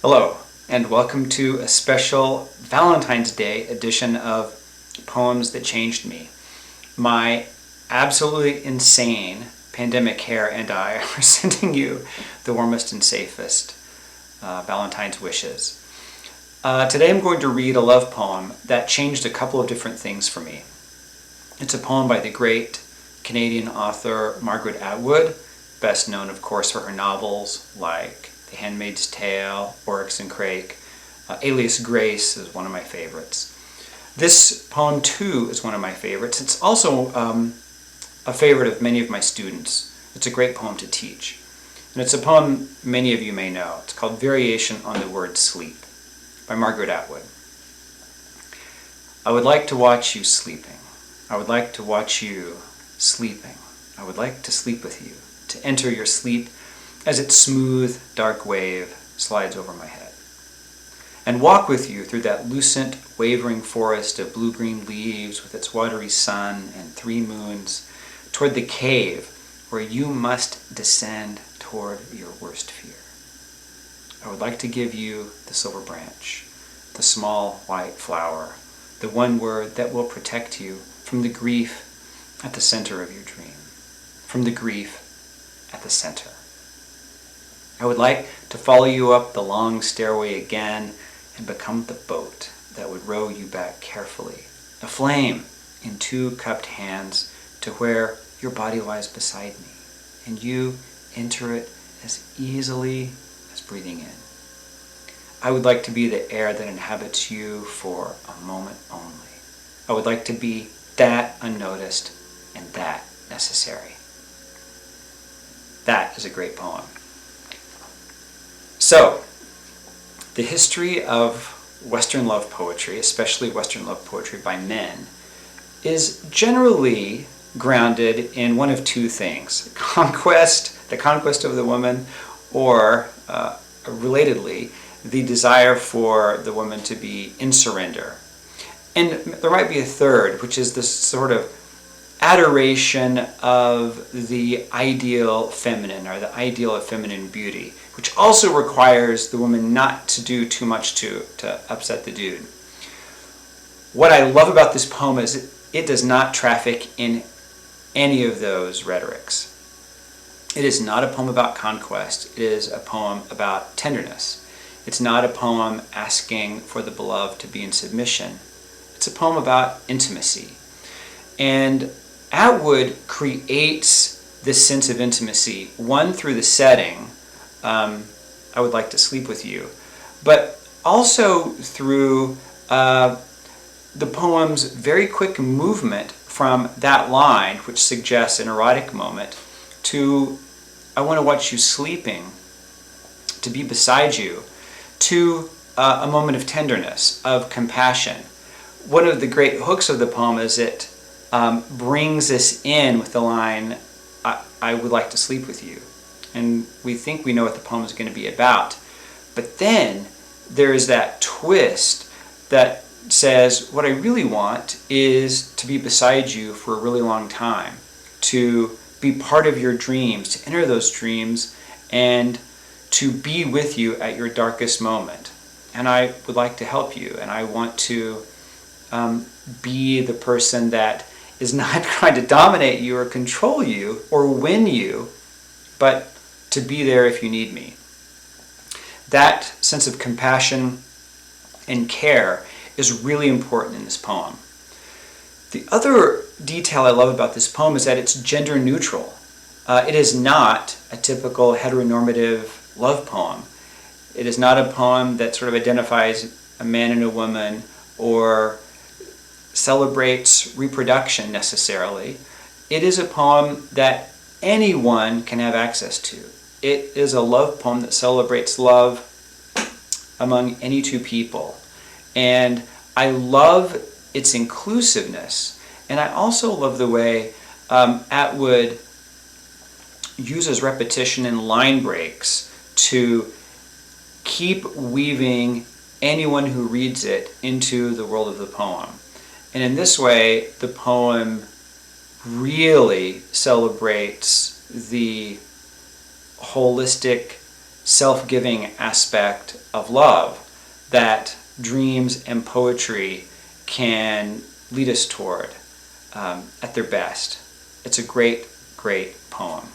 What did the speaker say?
Hello, and welcome to a special Valentine's Day edition of Poems That Changed Me. My absolutely insane pandemic hair and I are sending you the warmest and safest Valentine's wishes. Today I'm going to read a love poem that changed a couple of different things for me. It's a poem by the great Canadian author Margaret Atwood, best known of course for her novels like The Handmaid's Tale, Oryx and Crake. Alias Grace is one of my favorites. This poem too is one of my favorites. It's also a favorite of many of my students. It's a great poem to teach. And it's a poem many of you may know. It's called Variation on the Word Sleep by Margaret Atwood. I would like to watch you sleeping. I would like to watch you sleeping. I would like to sleep with you, to enter your sleep as its smooth, dark wave slides over my head, and walk with you through that lucent, wavering forest of blue-green leaves with its watery sun and 3 moons toward the cave where you must descend toward your worst fear. I would like to give you the silver branch, the small white flower, the one word that will protect you from the grief at the center of your dream, from the grief at the center. I would like to follow you up the long stairway again and become the boat that would row you back carefully, aflame in 2 cupped hands, to where your body lies beside me, and you enter it as easily as breathing in. I would like to be the air that inhabits you for a moment only. I would like to be that unnoticed and that necessary. That is a great poem. So, the history of Western love poetry, especially Western love poetry by men, is generally grounded in one of 2 things: the conquest of the woman, or relatedly, the desire for the woman to be in surrender. And there might be a third, which is this sort of adoration of the ideal feminine, or the ideal of feminine beauty, which also requires the woman not to do too much to upset the dude. What I love about this poem is it does not traffic in any of those rhetorics. It is not a poem about conquest. It is a poem about tenderness. It's not a poem asking for the beloved to be in submission. It's a poem about intimacy. And Atwood creates this sense of intimacy, one through the setting, I would like to sleep with you, but also through the poem's very quick movement from that line, which suggests an erotic moment, to I want to watch you sleeping, to be beside you, to a moment of tenderness, of compassion. One of the great hooks of the poem is it brings us in with the line, I would like to sleep with you. And we think we know what the poem is going to be about. But then there is that twist that says, what I really want is to be beside you for a really long time, to be part of your dreams, to enter those dreams, and to be with you at your darkest moment. And I would like to help you, and I want to be the person that is not trying to dominate you or control you or win you, but to be there if you need me. That sense of compassion and care is really important in this poem. The other detail I love about this poem is that it's gender neutral. It is not a typical heteronormative love poem. It is not a poem that sort of identifies a man and a woman or celebrates reproduction necessarily. It is a poem that anyone can have access to. It is a love poem that celebrates love among any 2 people. And I love its inclusiveness. And I also love the way Atwood uses repetition and line breaks to keep weaving anyone who reads it into the world of the poem. And in this way, the poem really celebrates the holistic self-giving aspect of love that dreams and poetry can lead us toward at their best. It's a great, great poem.